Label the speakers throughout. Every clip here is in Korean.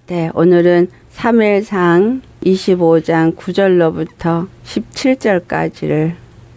Speaker 1: 네, 오늘은 사무엘상 25장 9절로부터 17절까지를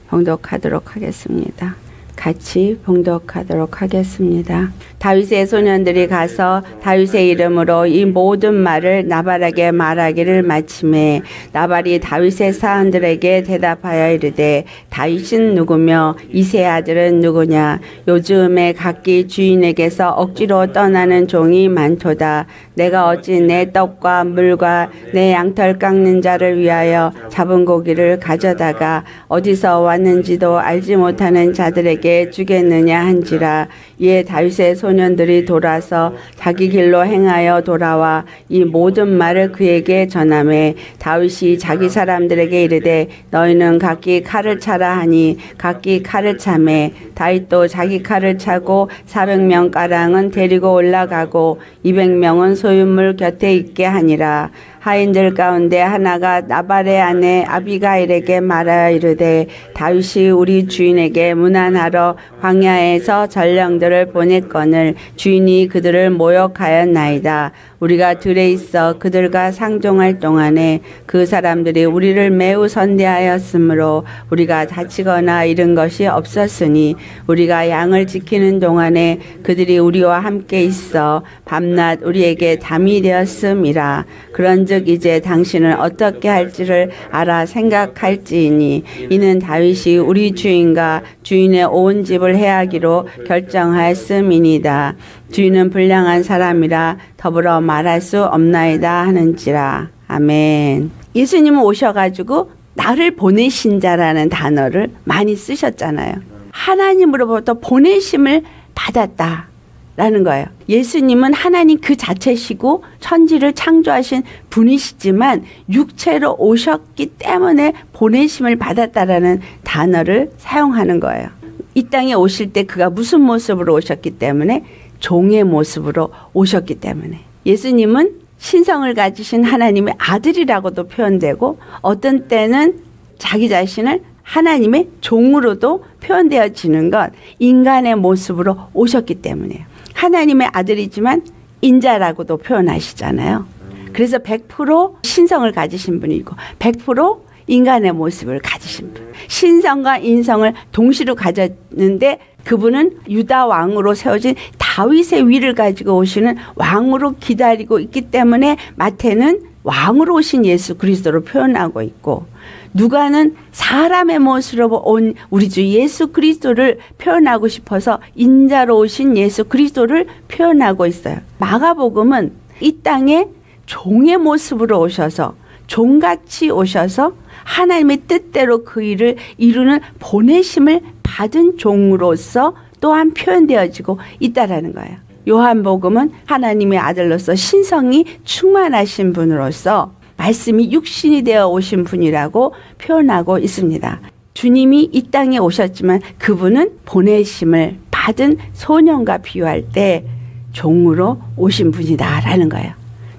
Speaker 1: 봉독하도록 하겠습니다. 같이 봉독하도록 하겠습니다. 다윗의 소년들이 가서 다윗의 이름으로 이 모든 말을 나발에게 말하기를 마침에 나발이 다윗의 사람들에게 대답하여 이르되 다윗은 누구며 이새의 아들은 누구냐. 요즘에 각기 주인에게서 억지로 떠나는 종이 많도다. 내가 어찌 내 떡과 물과 내 양털 깎는 자를 위하여 잡은 고기를 가져다가 어디서 왔는지도 알지 못하는 자들에게 주겠느냐 한지라. 이에 다윗의 소년들이 돌아서 자기 길로 행하여 돌아와 이 모든 말을 그에게 전하매 다윗이 자기 사람들에게 이르되 너희는 각기 칼을 차라 하니 각기 칼을 차매 다윗도 자기 칼을 차고 400명 가량은 데리고 올라가고 200명은 소유물 곁에 있게 하니라. 하인들 가운데 하나가 나발의 아내 아비가일에게 말하여 이르되 다윗이 우리 주인에게 문안하러 광야에서 전령들을 보냈거늘 주인이 그들을 모욕하였나이다. 우리가 들에 있어 그들과 상종할 동안에 그 사람들이 우리를 매우 선대하였으므로 우리가 다치거나 잃은 것이 없었으니 우리가 양을 지키는 동안에 그들이 우리와 함께 있어 밤낮 우리에게 담이 되었음이라. 그런즉 이제 당신은 어떻게 할지를 알아 생각할지이니 이는 다윗이 우리 주인과 주인의 온 집을 해하기로 결정하였음이니이다. 주인은 불량한 사람이라 더불어 말할 수 없나이다 하는지라. 아멘. 예수님은 오셔가지고 나를 보내신 자라는 단어를 많이 쓰셨잖아요. 하나님으로부터 보내심을 받았다 라는 거예요. 예수님은 하나님 그 자체시고 천지를 창조하신 분이시지만 육체로 오셨기 때문에 보내심을 받았다라는 단어를 사용하는 거예요. 이 땅에 오실 때 그가 무슨 모습으로 오셨기 때문에 종의 모습으로 오셨기 때문에 예수님은 신성을 가지신 하나님의 아들이라고도 표현되고 어떤 때는 자기 자신을 하나님의 종으로도 표현되어지는 것 인간의 모습으로 오셨기 때문이에요. 하나님의 아들이지만 인자라고도 표현하시잖아요. 그래서 100% 신성을 가지신 분이고 100% 인간의 모습을 가지신 분. 신성과 인성을 동시로 가졌는데 그분은 유다 왕으로 세워진 다윗의 위를 가지고 오시는 왕으로 기다리고 있기 때문에 마태는 왕으로 오신 예수 그리스도로 표현하고 있고 누가는 사람의 모습으로 온 우리 주 예수 그리스도를 표현하고 싶어서 인자로 오신 예수 그리스도를 표현하고 있어요. 마가복음은 이 땅에 종의 모습으로 오셔서 종같이 오셔서 하나님의 뜻대로 그 일을 이루는 보내심을 받은 종으로서 또한 표현되어지고 있다라는 거예요. 요한복음은 하나님의 아들로서 신성이 충만하신 분으로서 말씀이 육신이 되어 오신 분이라고 표현하고 있습니다. 주님이 이 땅에 오셨지만 그분은 보내심을 받은 소년과 비유할 때 종으로 오신 분이다라는 거예요.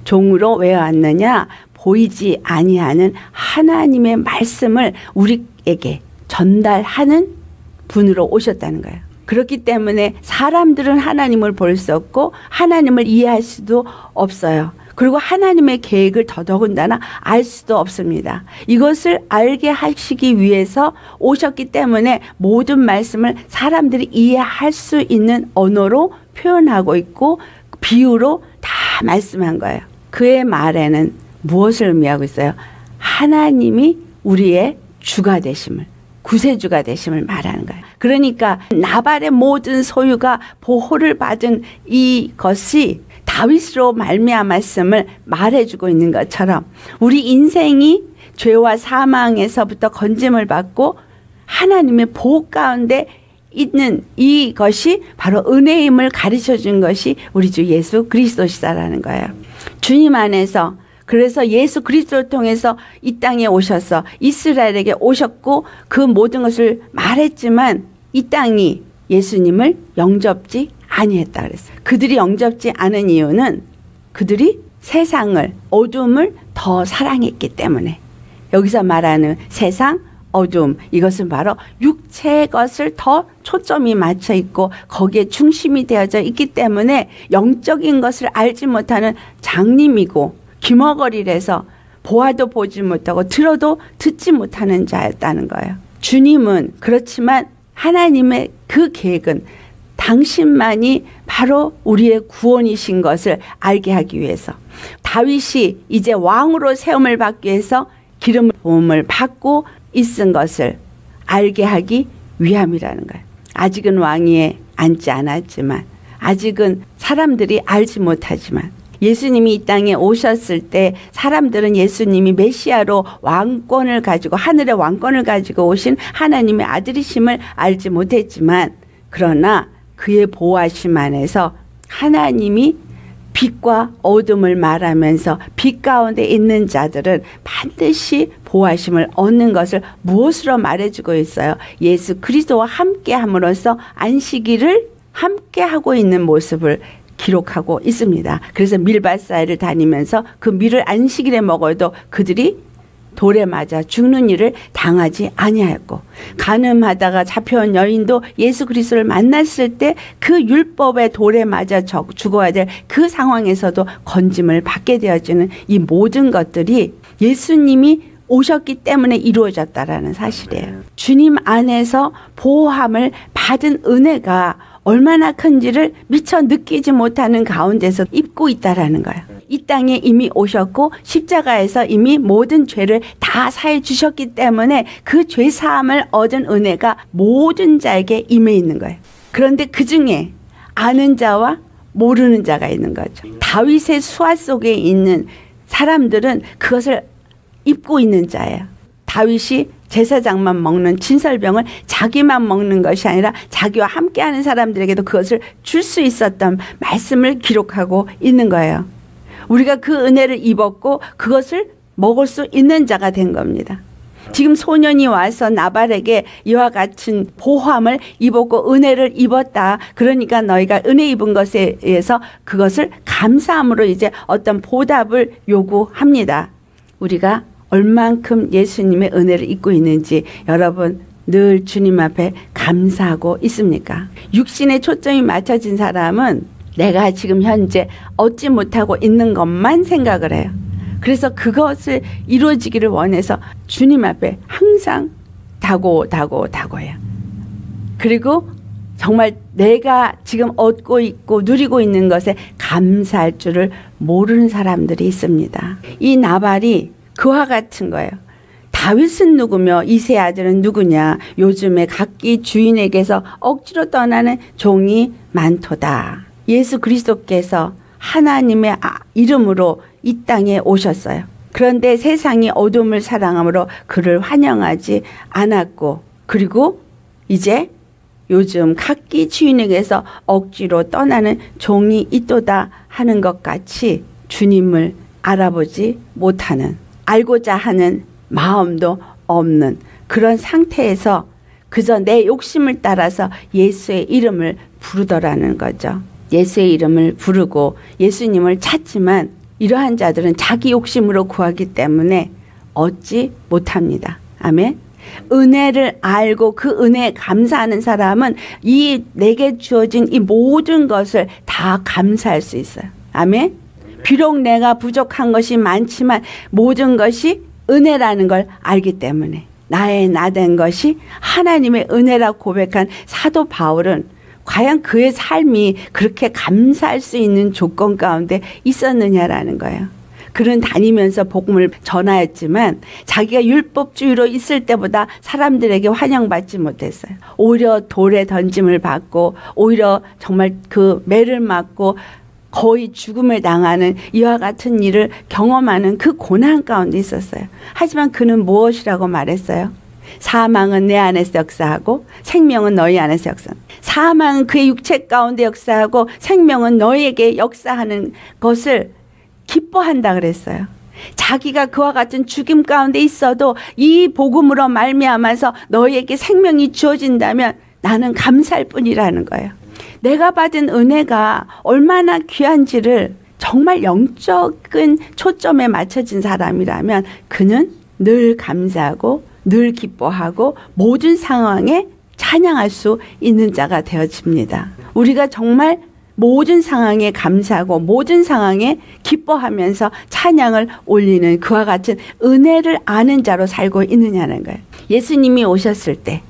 Speaker 1: 종으로 왜 왔느냐? 보이지 아니하는 하나님의 말씀을 우리에게 전달하는 분으로 오셨다는 거예요. 그렇기 때문에 사람들은 하나님을 볼 수 없고 하나님을 이해할 수도 없어요. 그리고 하나님의 계획을 더더군다나 알 수도 없습니다. 이것을 알게 하시기 위해서 오셨기 때문에 모든 말씀을 사람들이 이해할 수 있는 언어로 표현하고 있고 비유로 다 말씀한 거예요. 그의 말에는 무엇을 의미하고 있어요? 하나님이 우리의 주가 되심을, 구세주가 되심을 말하는 거예요. 그러니까 나발의 모든 소유가 보호를 받은 이것이 다윗으로 말미암았음을 말해주고 있는 것처럼 우리 인생이 죄와 사망에서부터 건짐을 받고 하나님의 보호 가운데 있는 이것이 바로 은혜임을 가르쳐준 것이 우리 주 예수 그리스도시다라는 거예요. 주님 안에서 그래서 예수 그리스도를 통해서 이 땅에 오셔서 이스라엘에게 오셨고 그 모든 것을 말했지만 이 땅이 예수님을 영접지 아니했다 그랬어요. 그들이 영접지 않은 이유는 그들이 세상을 어둠을 더 사랑했기 때문에 여기서 말하는 세상 어둠, 이것은 바로 육체의 것을 더 초점이 맞춰 있고 거기에 중심이 되어져 있기 때문에 영적인 것을 알지 못하는 장님이고 귀머거리라서 보아도 보지 못하고 들어도 듣지 못하는 자였다는 거예요. 주님은 그렇지만 하나님의 그 계획은 당신만이 바로 우리의 구원이신 것을 알게 하기 위해서, 다윗이 이제 왕으로 세움을 받기 위해서 기름 부음을 받고 있은 것을 알게 하기 위함이라는 거예요. 아직은 왕위에 앉지 않았지만, 아직은 사람들이 알지 못하지만, 예수님이 이 땅에 오셨을 때 사람들은 예수님이 메시아로 왕권을 가지고, 하늘의 왕권을 가지고 오신 하나님의 아들이심을 알지 못했지만, 그러나 그의 보호하심 안에서 하나님이 빛과 어둠을 말하면서 빛 가운데 있는 자들은 반드시 보호하심을 얻는 것을 무엇으로 말해주고 있어요? 예수 그리스도와 함께 함으로써 안식일을 함께 하고 있는 모습을 기록하고 있습니다. 그래서 밀밭 사이를 다니면서 그 밀을 안식일에 먹어도 그들이 돌에 맞아 죽는 일을 당하지 아니하였고, 간음하다가 잡혀온 여인도 예수 그리스도를 만났을 때 그 율법의 돌에 맞아 죽어야 될 그 상황에서도 건짐을 받게 되어지는 이 모든 것들이 예수님이 오셨기 때문에 이루어졌다라는 사실이에요. 주님 안에서 보호함을 받은 은혜가 얼마나 큰지를 미처 느끼지 못하는 가운데서 입고 있다라는 거예요. 이 땅에 이미 오셨고 십자가에서 이미 모든 죄를 다 사해 주셨기 때문에 그 죄 사함을 얻은 은혜가 모든 자에게 임해 있는 거예요. 그런데 그 중에 아는 자와 모르는 자가 있는 거죠. 다윗의 수하 속에 있는 사람들은 그것을 입고 있는 자예요. 다윗이 제사장만 먹는 진설병을 자기만 먹는 것이 아니라 자기와 함께하는 사람들에게도 그것을 줄 수 있었던 말씀을 기록하고 있는 거예요. 우리가 그 은혜를 입었고 그것을 먹을 수 있는 자가 된 겁니다. 지금 소년이 와서 나발에게 이와 같은 보호함을 입었고 은혜를 입었다. 그러니까 너희가 은혜 입은 것에 의해서 그것을 감사함으로 이제 어떤 보답을 요구합니다. 우리가 얼만큼 예수님의 은혜를 입고 있는지 여러분 늘 주님 앞에 감사하고 있습니까? 육신에 초점이 맞춰진 사람은 내가 지금 현재 얻지 못하고 있는 것만 생각을 해요. 그래서 그것을 이루어지기를 원해서 주님 앞에 항상 다고해요. 그리고 정말 내가 지금 얻고 있고 누리고 있는 것에 감사할 줄을 모르는 사람들이 있습니다. 이 나발이 그와 같은 거예요. 다윗은 누구며 이새의 아들은 누구냐? 요즘에 각기 주인에게서 억지로 떠나는 종이 많도다. 예수 그리스도께서 하나님의 이름으로 이 땅에 오셨어요. 그런데 세상이 어둠을 사랑함으로 그를 환영하지 않았고, 그리고 이제 요즘 각기 주인에게서 억지로 떠나는 종이 있도다 하는 것 같이 주님을 알아보지 못하는, 알고자 하는 마음도 없는 그런 상태에서 그저 내 욕심을 따라서 예수의 이름을 부르더라는 거죠. 예수의 이름을 부르고 예수님을 찾지만 이러한 자들은 자기 욕심으로 구하기 때문에 얻지 못합니다. 아멘. 은혜를 알고 그 은혜에 감사하는 사람은 이 내게 주어진 이 모든 것을 다 감사할 수 있어요. 아멘. 비록 내가 부족한 것이 많지만 모든 것이 은혜라는 걸 알기 때문에 나의 나된 것이 하나님의 은혜라고 고백한 사도 바울은 과연 그의 삶이 그렇게 감사할 수 있는 조건 가운데 있었느냐라는 거예요. 그는 다니면서 복음을 전하였지만 자기가 율법주의로 있을 때보다 사람들에게 환영받지 못했어요. 오히려 돌에 던짐을 받고 오히려 정말 그 매를 맞고 거의 죽음을 당하는 이와 같은 일을 경험하는 그 고난 가운데 있었어요. 하지만 그는 무엇이라고 말했어요? 사망은 내 안에서 역사하고 생명은 너희 안에서 역사한다. 사망은 그의 육체 가운데 역사하고 생명은 너희에게 역사하는 것을 기뻐한다 그랬어요. 자기가 그와 같은 죽임 가운데 있어도 이 복음으로 말미암아서 너희에게 생명이 주어진다면 나는 감사할 뿐이라는 거예요. 내가 받은 은혜가 얼마나 귀한지를 정말 영적인 초점에 맞춰진 사람이라면 그는 늘 감사하고 늘 기뻐하고 모든 상황에 찬양할 수 있는 자가 되어집니다. 우리가 정말 모든 상황에 감사하고 모든 상황에 기뻐하면서 찬양을 올리는 그와 같은 은혜를 아는 자로 살고 있느냐는 거예요. 예수님이 오셨을 때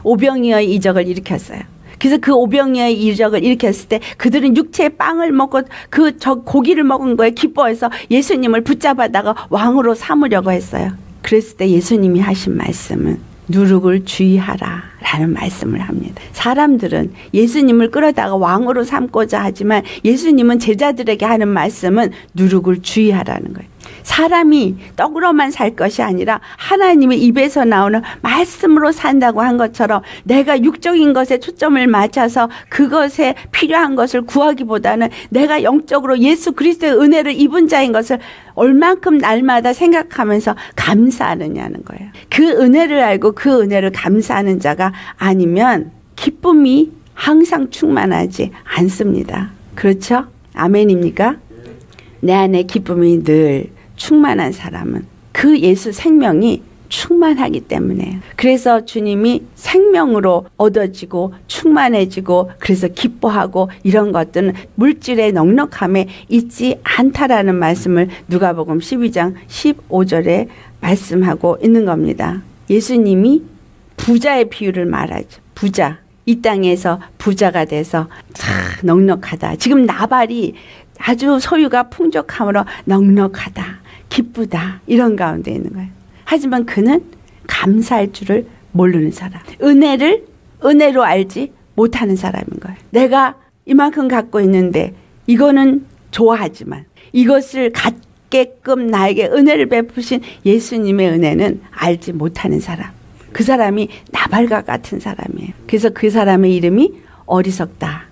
Speaker 1: 오병이어의 이적을 일으켰어요. 그래서 그 오병이어의 이적을 일으켰을 때 그들은 육체의 빵을 먹고 저 고기를 먹은 거에 기뻐해서 예수님을 붙잡아다가 왕으로 삼으려고 했어요. 그랬을 때 예수님이 하신 말씀은 누룩을 주의하라 라는 말씀을 합니다. 사람들은 예수님을 끌어다가 왕으로 삼고자 하지만 예수님은 제자들에게 하는 말씀은 누룩을 주의하라는 거예요. 사람이 떡으로만 살 것이 아니라 하나님의 입에서 나오는 말씀으로 산다고 한 것처럼 내가 육적인 것에 초점을 맞춰서 그것에 필요한 것을 구하기보다는 내가 영적으로 예수 그리스도의 은혜를 입은 자인 것을 얼만큼 날마다 생각하면서 감사하느냐는 거예요. 그 은혜를 알고 그 은혜를 감사하는 자가 아니면 기쁨이 항상 충만하지 않습니다. 그렇죠? 아멘입니까? 내 안에 기쁨이 늘 충만한 사람은 그 예수 생명이 충만하기 때문에요. 그래서 주님이 생명으로 얻어지고 충만해지고 그래서 기뻐하고 이런 것들은 물질의 넉넉함에 있지 않다라는 말씀을 누가복음 12장 15절에 말씀하고 있는 겁니다. 예수님이 부자의 비유를 말하죠. 부자. 이 땅에서 부자가 돼서 넉넉하다. 지금 나발이 아주 소유가 풍족함으로 넉넉하다. 기쁘다. 이런 가운데 있는 거예요. 하지만 그는 감사할 줄을 모르는 사람. 은혜를 은혜로 알지 못하는 사람인 거예요. 내가 이만큼 갖고 있는데 이거는 좋아하지만 이것을 갖게끔 나에게 은혜를 베푸신 예수님의 은혜는 알지 못하는 사람. 그 사람이 나발과 같은 사람이에요. 그래서 그 사람의 이름이 어리석다.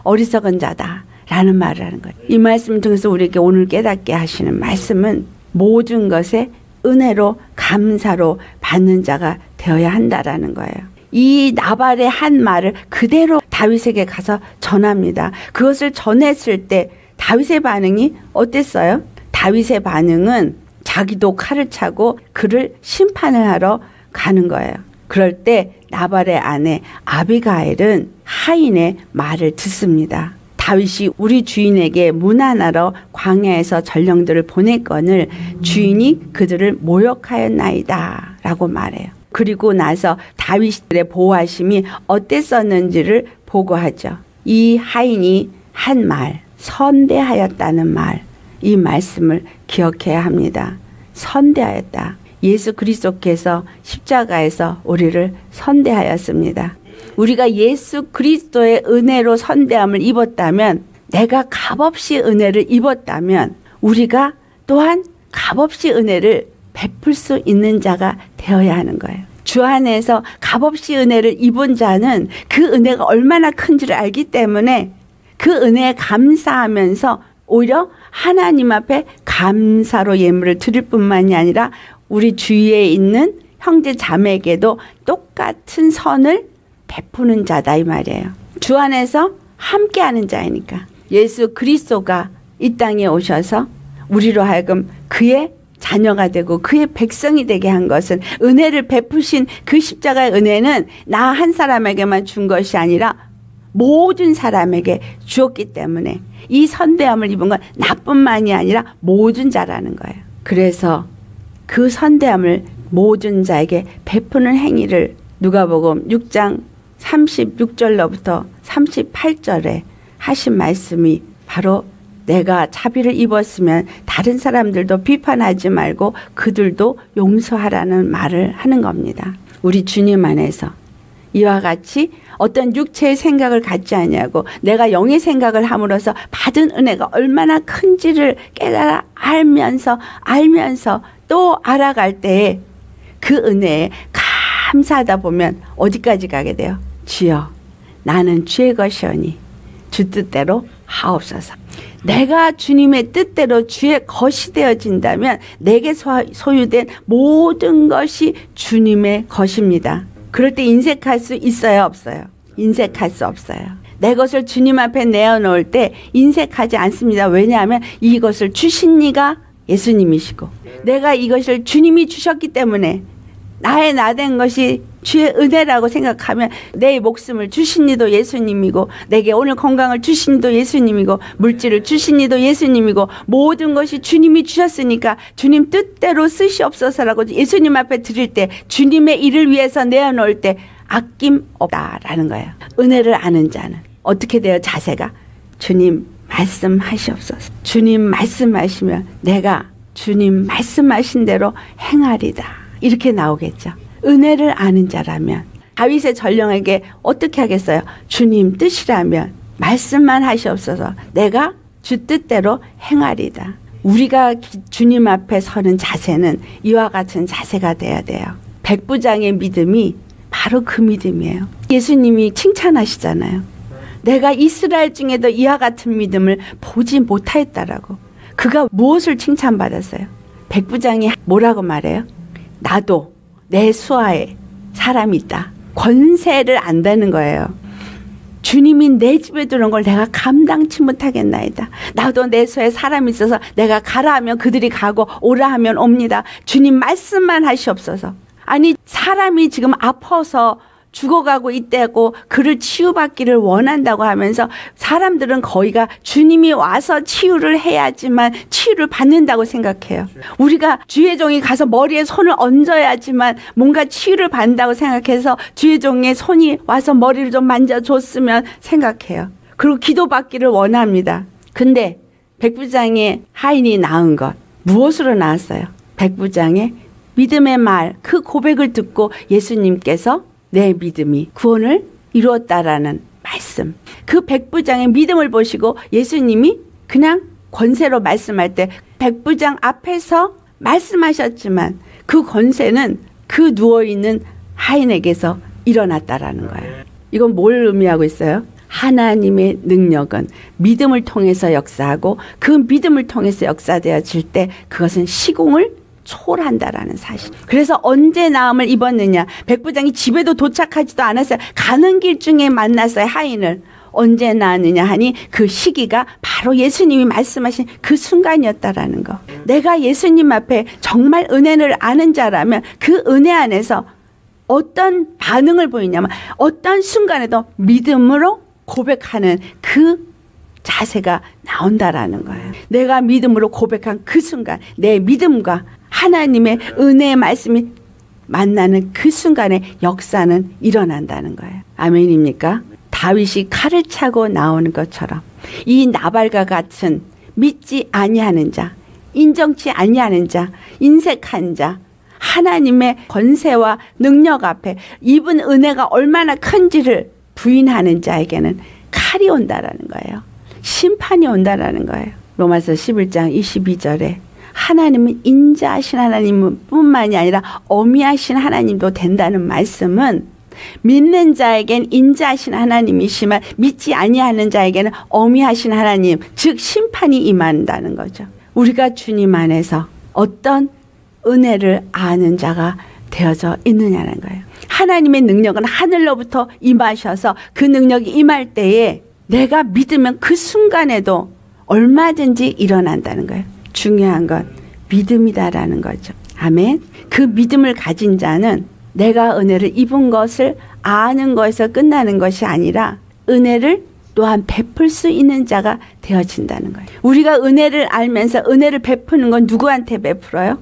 Speaker 1: 어리석은 자다. 라는 말을 하는 거예요. 이 말씀을 통해서 우리에게 오늘 깨닫게 하시는 말씀은 모든 것에 은혜로 감사로 받는 자가 되어야 한다라는 거예요. 이 나발의 한 말을 그대로 다윗에게 가서 전합니다. 그것을 전했을 때 다윗의 반응이 어땠어요? 다윗의 반응은 자기도 칼을 차고 그를 심판을 하러 가는 거예요. 그럴 때 나발의 아내 아비가일은 하인의 말을 듣습니다. 다윗이 우리 주인에게 문안하러 광야에서 전령들을 보냈거늘 주인이 그들을 모욕하였나이다 라고 말해요. 그리고 나서 다윗의 보호하심이 어땠었는지를 보고하죠. 이 하인이 한 말, 선대하였다는 말, 이 말씀을 기억해야 합니다. 선대하였다. 예수 그리스도께서 십자가에서 우리를 선대하였습니다. 우리가 예수 그리스도의 은혜로 선대함을 입었다면, 내가 값없이 은혜를 입었다면 우리가 또한 값없이 은혜를 베풀 수 있는 자가 되어야 하는 거예요. 주 안에서 값없이 은혜를 입은 자는 그 은혜가 얼마나 큰지를 알기 때문에 그 은혜에 감사하면서 오히려 하나님 앞에 감사로 예물을 드릴 뿐만이 아니라 우리 주위에 있는 형제 자매에게도 똑같은 선을 베푸는 자다 이 말이에요. 주 안에서 함께하는 자이니까. 예수 그리스도가 이 땅에 오셔서 우리로 하여금 그의 자녀가 되고 그의 백성이 되게 한 것은, 은혜를 베푸신 그 십자가의 은혜는 나 한 사람에게만 준 것이 아니라 모든 사람에게 주었기 때문에 이 선대함을 입은 건 나뿐만이 아니라 모든 자라는 거예요. 그래서 그 선대함을 모든 자에게 베푸는 행위를 누가복음 6장 36절로부터 38절에 하신 말씀이 바로 내가 자비를 입었으면 다른 사람들도 비판하지 말고 그들도 용서하라는 말을 하는 겁니다. 우리 주님 안에서 이와 같이 어떤 육체의 생각을 갖지 아니하고 내가 영의 생각을 함으로써 받은 은혜가 얼마나 큰지를 깨달아 알면서 또 알아갈 때에 그 은혜에 감사하다 보면 어디까지 가게 돼요? 주여, 나는 주의 것이오니 주 뜻대로 하옵소서. 내가 주님의 뜻대로 주의 것이 되어진다면 내게 소유된 모든 것이 주님의 것입니다. 그럴 때 인색할 수 있어요, 없어요? 인색할 수 없어요. 내 것을 주님 앞에 내어놓을 때 인색하지 않습니다. 왜냐하면 이것을 주신 이가 예수님이시고 내가 이것을 주님이 주셨기 때문에 나의 나된 것이 주의 은혜라고 생각하면 내 목숨을 주신 이도 예수님이고 내게 오늘 건강을 주신 이도 예수님이고 물질을 주신 이도 예수님이고 모든 것이 주님이 주셨으니까 주님 뜻대로 쓰시옵소서라고 예수님 앞에 드릴 때 주님의 일을 위해서 내어놓을 때 아낌 없다라는 거예요. 은혜를 아는 자는 어떻게 돼요? 자세가 주님 말씀하시옵소서. 주님 말씀하시면 내가 주님 말씀하신 대로 행하리다. 이렇게 나오겠죠. 은혜를 아는 자라면 다윗의 전령에게 어떻게 하겠어요? 주님 뜻이라면 말씀만 하시옵소서. 내가 주 뜻대로 행하리다. 우리가 주님 앞에 서는 자세는 이와 같은 자세가 돼야 돼요. 백부장의 믿음이 바로 그 믿음이에요. 예수님이 칭찬하시잖아요. 내가 이스라엘 중에도 이와 같은 믿음을 보지 못하였다라고. 그가 무엇을 칭찬받았어요? 백부장이 뭐라고 말해요? 나도 내 수하에 사람이 있다. 권세를 안다는 거예요. 주님이 내 집에 들어온 걸 내가 감당치 못하겠나이다. 나도 내 수하에 사람이 있어서 내가 가라 하면 그들이 가고 오라 하면 옵니다. 주님 말씀만 하시옵소서. 아니 사람이 지금 아파서 죽어가고 있다고 그를 치유받기를 원한다고 하면서 사람들은 거의가 주님이 와서 치유를 해야지만 치유를 받는다고 생각해요. 우리가 주의 종이 가서 머리에 손을 얹어야지만 뭔가 치유를 받는다고 생각해서 주의 종의 손이 와서 머리를 좀 만져줬으면 생각해요. 그리고 기도받기를 원합니다. 근데 백부장의 하인이 낳은 것 무엇으로 낳았어요? 백부장의 믿음의 말, 그 고백을 듣고 예수님께서 내 믿음이 구원을 이루었다라는 말씀. 그 백부장의 믿음을 보시고 예수님이 그냥 권세로 말씀할 때 백부장 앞에서 말씀하셨지만 그 권세는 그 누워있는 하인에게서 일어났다라는 거예요. 이건 뭘 의미하고 있어요? 하나님의 능력은 믿음을 통해서 역사하고 그 믿음을 통해서 역사되어질 때 그것은 시공을 초월한다라는 사실. 그래서 언제 나음을 입었느냐? 백부장이 집에도 도착하지도 않았어요. 가는 길 중에 만났어요. 하인을. 언제 낳았느냐 하니 그 시기가 바로 예수님이 말씀하신 그 순간이었다라는 거. 내가 예수님 앞에 정말 은혜를 아는 자라면 그 은혜 안에서 어떤 반응을 보이냐면 어떤 순간에도 믿음으로 고백하는 그 자세가 나온다라는 거예요. 내가 믿음으로 고백한 그 순간 내 믿음과 하나님의 은혜의 말씀이 만나는 그 순간에 역사는 일어난다는 거예요. 아멘입니까? 다윗이 칼을 차고 나오는 것처럼 이 나발과 같은 믿지 아니하는 자, 인정치 아니하는 자, 인색한 자, 하나님의 권세와 능력 앞에 입은 은혜가 얼마나 큰지를 부인하는 자에게는 칼이 온다라는 거예요. 심판이 온다라는 거예요. 로마서 11장 22절에 하나님은 인자하신 하나님 뿐만이 아니라 어미하신 하나님도 된다는 말씀은 믿는 자에겐 인자하신 하나님이시만 믿지 아니하는 자에게는 어미하신 하나님, 즉 심판이 임한다는 거죠. 우리가 주님 안에서 어떤 은혜를 아는 자가 되어져 있느냐는 거예요. 하나님의 능력은 하늘로부터 임하셔서 그 능력이 임할 때에 내가 믿으면 그 순간에도 얼마든지 일어난다는 거예요. 중요한 건 믿음이다라는 거죠. 아멘. 그 믿음을 가진 자는 내가 은혜를 입은 것을 아는 것에서 끝나는 것이 아니라 은혜를 또한 베풀 수 있는 자가 되어진다는 거예요. 우리가 은혜를 알면서 은혜를 베푸는 건 누구한테 베풀어요?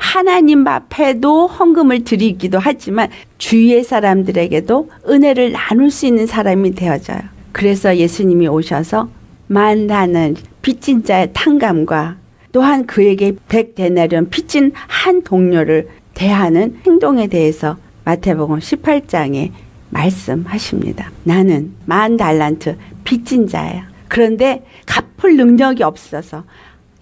Speaker 1: 하나님 앞에도 헌금을 드리기도 하지만 주위의 사람들에게도 은혜를 나눌 수 있는 사람이 되어져요. 그래서 예수님이 오셔서 만나는 빚진 자의 탕감과 또한 그에게 100데나리온 빚진 한 동료를 대하는 행동에 대해서 마태복음 18장에 말씀하십니다. 나는 10,000달란트 빚진 자야. 그런데 갚을 능력이 없어서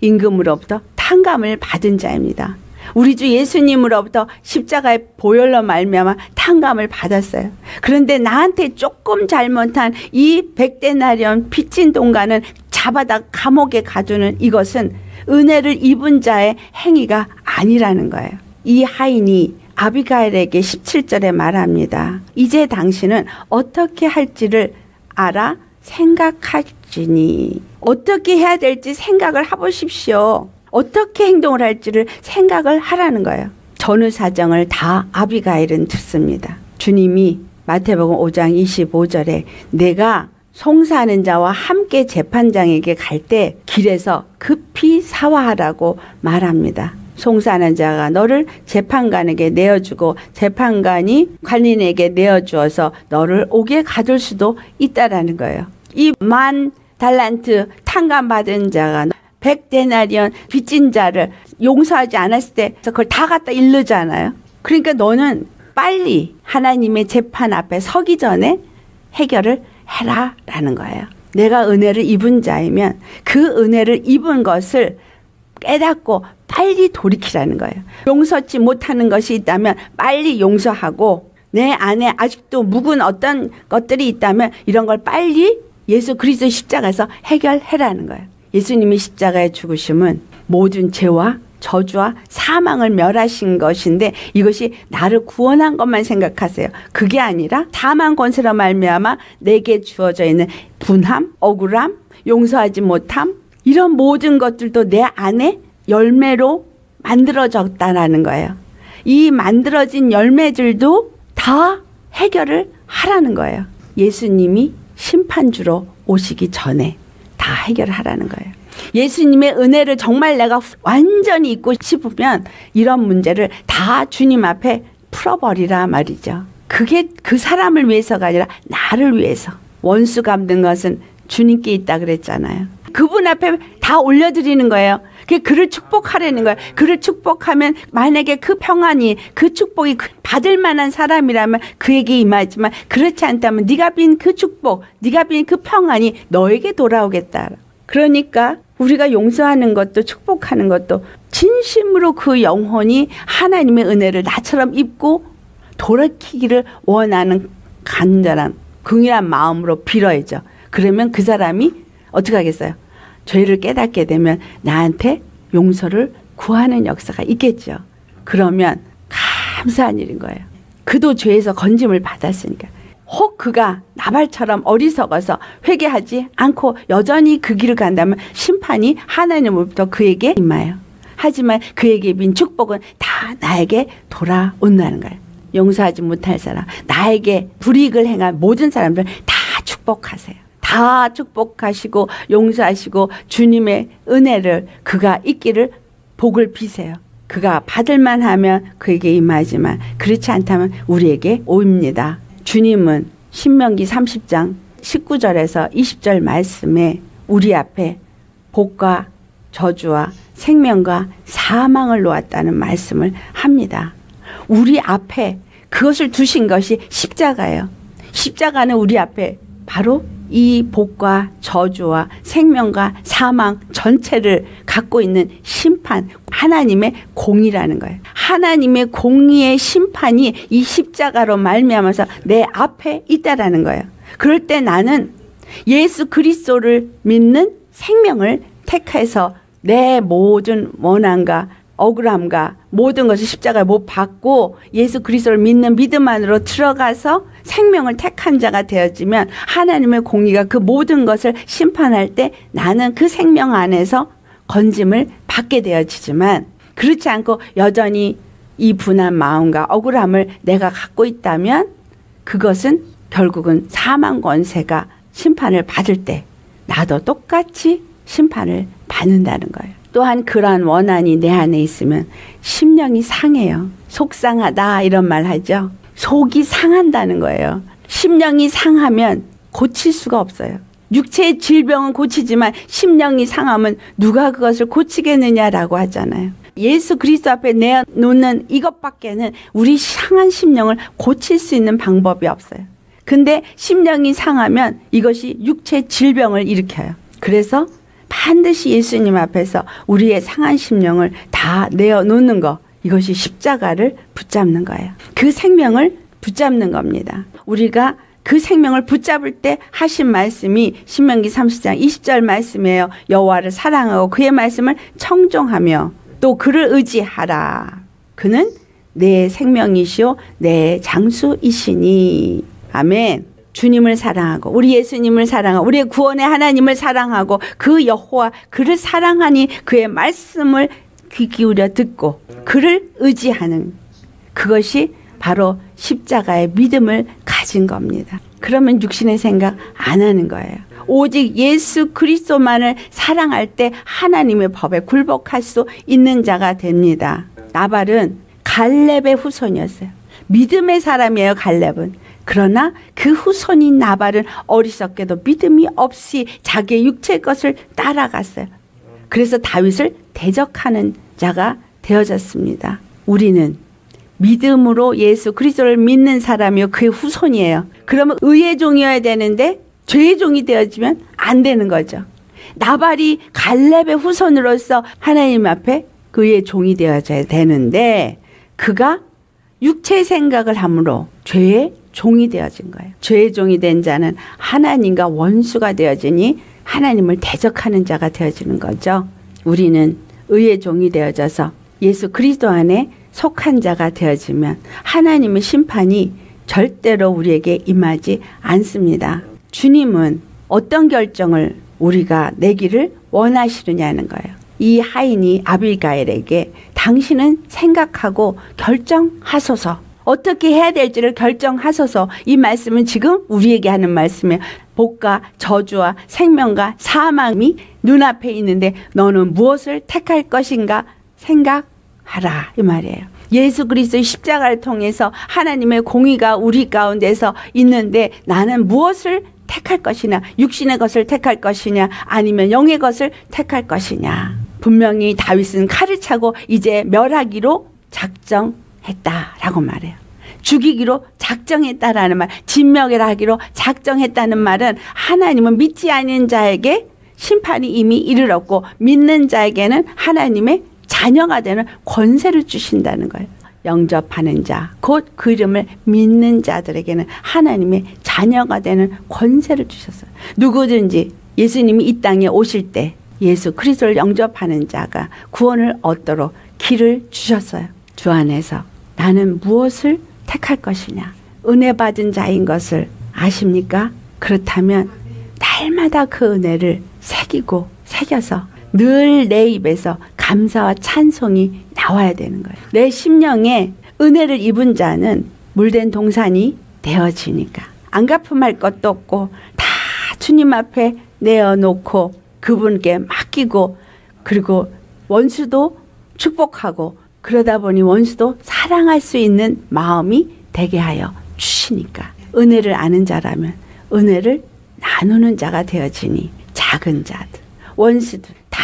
Speaker 1: 임금으로부터 탕감을 받은 자입니다. 우리 주 예수님으로부터 십자가의 보혈로 말미암아 탕감을 받았어요. 그런데 나한테 조금 잘못한 이 100데나리온 빚진 동가는 잡아다 감옥에 가두는 이것은 은혜를 입은 자의 행위가 아니라는 거예요. 이 하인이 아비가일에게 17절에 말합니다. 이제 당신은 어떻게 할지를 알아 생각할지니. 어떻게 해야 될지 생각을 해보십시오. 어떻게 행동을 할지를 생각을 하라는 거예요. 전후 사정을 다 아비가일은 듣습니다. 주님이 마태복음 5장 25절에 내가 송사하는 자와 함께 재판장에게 갈 때 길에서 급히 사화하라고 말합니다. 송사하는 자가 너를 재판관에게 내어주고 재판관이 관리인에게 내어주어서 너를 옥에 가둘 수도 있다라는 거예요. 이 10,000달란트 탕감받은 자가 100데나리온 빚진 자를 용서하지 않았을 때 그걸 다 갖다 잃르잖아요. 그러니까 너는 빨리 하나님의 재판 앞에 서기 전에 해결을 해라라는 거예요. 내가 은혜를 입은 자이면 그 은혜를 입은 것을 깨닫고 빨리 돌이키라는 거예요. 용서치 못하는 것이 있다면 빨리 용서하고 내 안에 아직도 묵은 어떤 것들이 있다면 이런 걸 빨리 예수 그리스도 십자가에서 해결해라는 거예요. 예수님이 십자가에 죽으심은 모든 죄와 저주와 사망을 멸하신 것인데 이것이 나를 구원한 것만 생각하세요. 그게 아니라 사망 권세로 말미암아 내게 주어져 있는 분함, 억울함, 용서하지 못함 이런 모든 것들도 내 안에 열매로 만들어졌다라는 거예요. 이 만들어진 열매들도 다 해결을 하라는 거예요. 예수님이 심판주로 오시기 전에 다 해결하라는 거예요. 예수님의 은혜를 정말 내가 완전히 잊고 싶으면 이런 문제를 다 주님 앞에 풀어버리라 말이죠. 그게 그 사람을 위해서가 아니라 나를 위해서. 원수 갚는 것은 주님께 있다 그랬잖아요. 그분 앞에 다 올려드리는 거예요. 그를 축복하라는 거예요. 그를 축복하면 만약에 그 평안이 그 축복이 받을 만한 사람이라면 그에게 임하지만 그렇지 않다면 네가 빈 그 축복, 네가 빈 그 평안이 너에게 돌아오겠다. 그러니까 우리가 용서하는 것도 축복하는 것도 진심으로 그 영혼이 하나님의 은혜를 나처럼 입고 돌이키기를 원하는 간절한 긍휼한 마음으로 빌어야죠. 그러면 그 사람이 어떻게 하겠어요? 죄를 깨닫게 되면 나한테 용서를 구하는 역사가 있겠죠. 그러면 감사한 일인 거예요. 그도 죄에서 건짐을 받았으니까. 혹 그가 나발처럼 어리석어서 회개하지 않고 여전히 그 길을 간다면 심판이 하나님으로부터 그에게 임하여. 하지만 그에게 빈 축복은 다 나에게 돌아온다는 거예요. 용서하지 못할 사람, 나에게 불이익을 행한 모든 사람들 다 축복하세요. 다 축복하시고 용서하시고 주님의 은혜를 그가 있기를 복을 비세요. 그가 받을만 하면 그에게 임하지만 그렇지 않다면 우리에게 오입니다. 주님은 신명기 30장 19절에서 20절 말씀에 우리 앞에 복과 저주와 생명과 사망을 놓았다는 말씀을 합니다. 우리 앞에 그것을 두신 것이 십자가예요. 십자가는 우리 앞에 바로 이 복과 저주와 생명과 사망 전체를 갖고 있는 심판, 하나님의 공의라는 거예요. 하나님의 공의의 심판이 이 십자가로 말미암아서 내 앞에 있다라는 거예요. 그럴 때 나는 예수 그리스도를 믿는 생명을 택해서 내 모든 원한과 억울함과 모든 것을 십자가에 못 받고 예수 그리스도를 믿는 믿음 안으로 들어가서 생명을 택한 자가 되어지면 하나님의 공의가 그 모든 것을 심판할 때 나는 그 생명 안에서 건짐을 받게 되어지지만 그렇지 않고 여전히 이 분한 마음과 억울함을 내가 갖고 있다면 그것은 결국은 사망 권세가 심판을 받을 때 나도 똑같이 심판을 받는다는 거예요. 또한 그러한 원한이 내 안에 있으면 심령이 상해요. 속상하다 이런 말 하죠. 속이 상한다는 거예요. 심령이 상하면 고칠 수가 없어요. 육체의 질병은 고치지만 심령이 상하면 누가 그것을 고치겠느냐라고 하잖아요. 예수 그리스도 앞에 내놓는 이것밖에는 우리 상한 심령을 고칠 수 있는 방법이 없어요. 근데 심령이 상하면 이것이 육체 질병을 일으켜요. 그래서 반드시 예수님 앞에서 우리의 상한 심령을 다 내어놓는 거, 이것이 십자가를 붙잡는 거예요. 그 생명을 붙잡는 겁니다. 우리가 그 생명을 붙잡을 때 하신 말씀이 신명기 30장 20절 말씀이에요. 여호와를 사랑하고 그의 말씀을 청종하며 또 그를 의지하라. 그는 내 생명이시오 내 장수이시니. 아멘. 주님을 사랑하고 우리 예수님을 사랑하고 우리의 구원의 하나님을 사랑하고 그 여호와 그를 사랑하니 그의 말씀을 귀 기울여 듣고 그를 의지하는 그것이 바로 십자가의 믿음을 가진 겁니다. 그러면 육신의 생각 안 하는 거예요. 오직 예수 그리스도만을 사랑할 때 하나님의 법에 굴복할 수 있는 자가 됩니다. 나발은 갈렙의 후손이었어요. 믿음의 사람이에요, 갈렙은. 그러나 그 후손인 나발은 어리석게도 믿음이 없이 자기의 육체의 것을 따라갔어요. 그래서 다윗을 대적하는 자가 되어졌습니다. 우리는 믿음으로 예수 그리스도를 믿는 사람이요 그의 후손이에요. 그러면 의의 종이어야 되는데 죄의 종이 되어지면 안 되는 거죠. 나발이 갈렙의 후손으로서 하나님 앞에 그의 종이 되어져야 되는데 그가 육체의 생각을 함으로 죄의 종이 되어진 거예요. 죄의 종이 된 자는 하나님과 원수가 되어지니 하나님을 대적하는 자가 되어지는 거죠. 우리는 의의 종이 되어져서 예수 그리스도 안에 속한 자가 되어지면 하나님의 심판이 절대로 우리에게 임하지 않습니다. 주님은 어떤 결정을 우리가 내기를 원하시느냐는 거예요. 이 하인이 아비가일에게 당신은 생각하고 결정하소서. 어떻게 해야 될지를 결정하소서. 이 말씀은 지금 우리에게 하는 말씀이에요. 복과 저주와 생명과 사망이 눈앞에 있는데 너는 무엇을 택할 것인가 생각하라 이 말이에요. 예수 그리스도의 십자가를 통해서 하나님의 공의가 우리 가운데서 있는데 나는 무엇을 택할 것이냐, 육신의 것을 택할 것이냐 아니면 영의 것을 택할 것이냐. 분명히 다윗은 칼을 차고 이제 멸하기로 작정했다라고 말해요. 죽이기로 작정했다라는 말, 진멸을 하기로 작정했다는 말은 하나님은 믿지 않는 자에게 심판이 이미 이르렀고 믿는 자에게는 하나님의 자녀가 되는 권세를 주신다는 거예요. 영접하는 자, 곧 그 이름을 믿는 자들에게는 하나님의 자녀가 되는 권세를 주셨어요. 누구든지 예수님이 이 땅에 오실 때 예수 그리스도를 영접하는 자가 구원을 얻도록 길을 주셨어요. 주 안에서 나는 무엇을 택할 것이냐. 은혜 받은 자인 것을 아십니까? 그렇다면 날마다 그 은혜를 새겨서 늘 내 입에서 감사와 찬송이 나와야 되는 거예요. 내 심령에 은혜를 입은 자는 물된 동산이 되어지니까 안 갚음할 것도 없고 다 주님 앞에 내어놓고 그분께 맡기고 그리고 원수도 축복하고 그러다 보니 원수도 사랑할 수 있는 마음이 되게 하여 주시니까 은혜를 아는 자라면 은혜를 나누는 자가 되어지니 작은 자들 원수들 다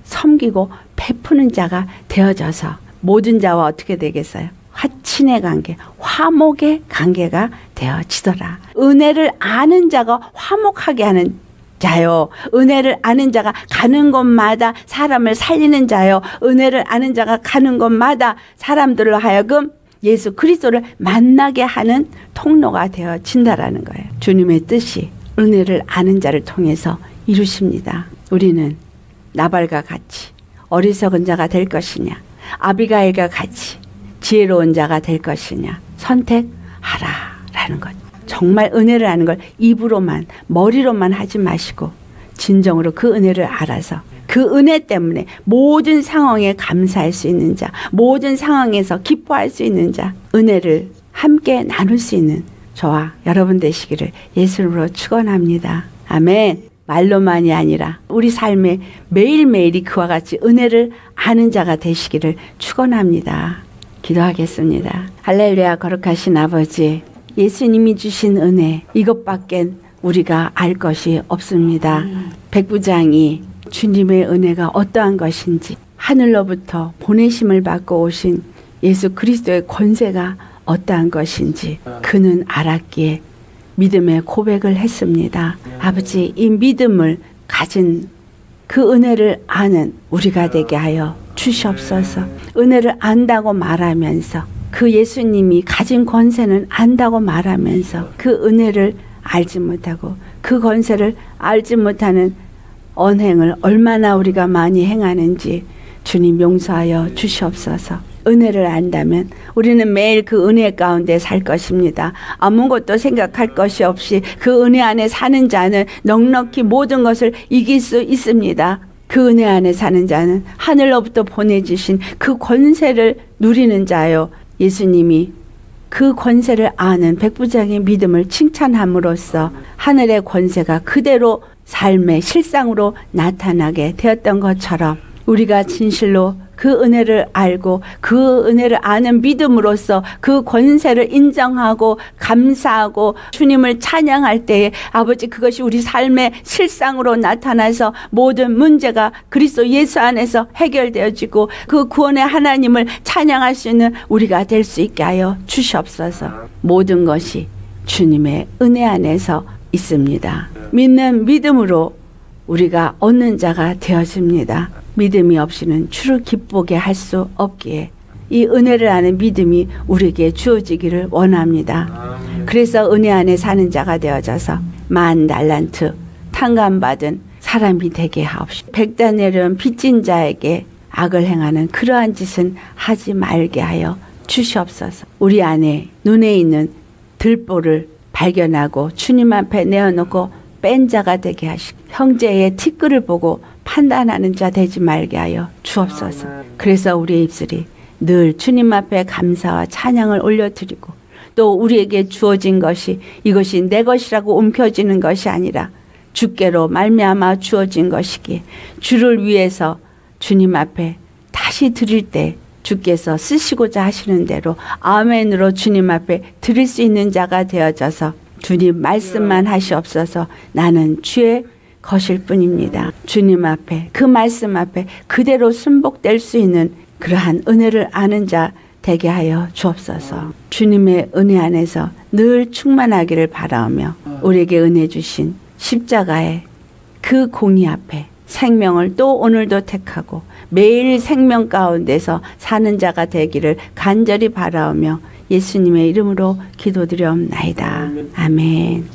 Speaker 1: 섬기고 베푸는 자가 되어져서 모든 자와 어떻게 되겠어요? 화친의 관계, 화목의 관계가 되어지더라. 은혜를 아는 자가 화목하게 하는 자요. 은혜를 아는 자가 가는 곳마다 사람을 살리는 자요. 은혜를 아는 자가 가는 곳마다 사람들로 하여금 예수 그리스도를 만나게 하는 통로가 되어진다라는 거예요. 주님의 뜻이 은혜를 아는 자를 통해서 이루십니다. 우리는 나발과 같이 어리석은 자가 될 것이냐, 아비가일과 같이 지혜로운 자가 될 것이냐 선택하라라는 것. 정말 은혜를 아는 걸 입으로만 머리로만 하지 마시고 진정으로 그 은혜를 알아서 그 은혜 때문에 모든 상황에 감사할 수 있는 자, 모든 상황에서 기뻐할 수 있는 자, 은혜를 함께 나눌 수 있는 저와 여러분 되시기를 예수님으로 축원합니다. 아멘. 말로만이 아니라 우리 삶에 매일매일이 그와 같이 은혜를 아는 자가 되시기를 축원합니다. 기도하겠습니다. 할렐루야. 거룩하신 아버지, 예수님이 주신 은혜 이것밖에 우리가 알 것이 없습니다. 백부장이 주님의 은혜가 어떠한 것인지 하늘로부터 보내심을 받고 오신 예수 그리스도의 권세가 어떠한 것인지 그는 알았기에 믿음의 고백을 했습니다. 아버지, 이 믿음을 가진 그 은혜를 아는 우리가 되게 하여 주시옵소서. 은혜를 안다고 말하면서 그 예수님이 가진 권세는 안다고 말하면서 그 은혜를 알지 못하고 그 권세를 알지 못하는 언행을 얼마나 우리가 많이 행하는지 주님 용서하여 주시옵소서. 은혜를 안다면 우리는 매일 그 은혜 가운데 살 것입니다. 아무것도 생각할 것이 없이 그 은혜 안에 사는 자는 넉넉히 모든 것을 이길 수 있습니다. 그 은혜 안에 사는 자는 하늘로부터 보내주신 그 권세를 누리는 자요. 예수님이 그 권세를 아는 백부장의 믿음을 칭찬함으로써 하늘의 권세가 그대로 삶의 실상으로 나타나게 되었던 것처럼 우리가 진실로 그 은혜를 알고 그 은혜를 아는 믿음으로써 그 권세를 인정하고 감사하고 주님을 찬양할 때에 아버지 그것이 우리 삶의 실상으로 나타나서 모든 문제가 그리스도 예수 안에서 해결되어지고 그 구원의 하나님을 찬양할 수 있는 우리가 될 수 있게 하여 주시옵소서. 모든 것이 주님의 은혜 안에서 있습니다. 믿는 믿음으로 우리가 얻는 자가 되어집니다. 믿음이 없이는 주를 기쁘게 할 수 없기에 이 은혜를 아는 믿음이 우리에게 주어지기를 원합니다. 그래서 은혜 안에 사는 자가 되어져서 10,000달란트 탕감받은 사람이 되게 하옵시고 백단 내려온 빚진 자에게 악을 행하는 그러한 짓은 하지 말게 하여 주시옵소서. 우리 안에 눈에 있는 들보를 발견하고 주님 앞에 내어놓고 뺀 자가 되게 하시고 형제의 티끌을 보고 판단하는 자 되지 말게 하여 주옵소서. 그래서 우리의 입술이 늘 주님 앞에 감사와 찬양을 올려드리고 또 우리에게 주어진 것이 이것이 내 것이라고 움켜쥐는 것이 아니라 주께로 말미암아 주어진 것이기에 주를 위해서 주님 앞에 다시 드릴 때 주께서 쓰시고자 하시는 대로 아멘으로 주님 앞에 드릴 수 있는 자가 되어져서 주님 말씀만 하시옵소서. 나는 주의 것일 뿐입니다. 주님 앞에 그 말씀 앞에 그대로 순복될 수 있는 그러한 은혜를 아는 자 되게 하여 주옵소서. 주님의 은혜 안에서 늘 충만하기를 바라오며 우리에게 은혜 주신 십자가의 그 공의 앞에 생명을 또 오늘도 택하고 매일 생명 가운데서 사는 자가 되기를 간절히 바라오며 예수님의 이름으로 기도드려옵나이다. 아멘.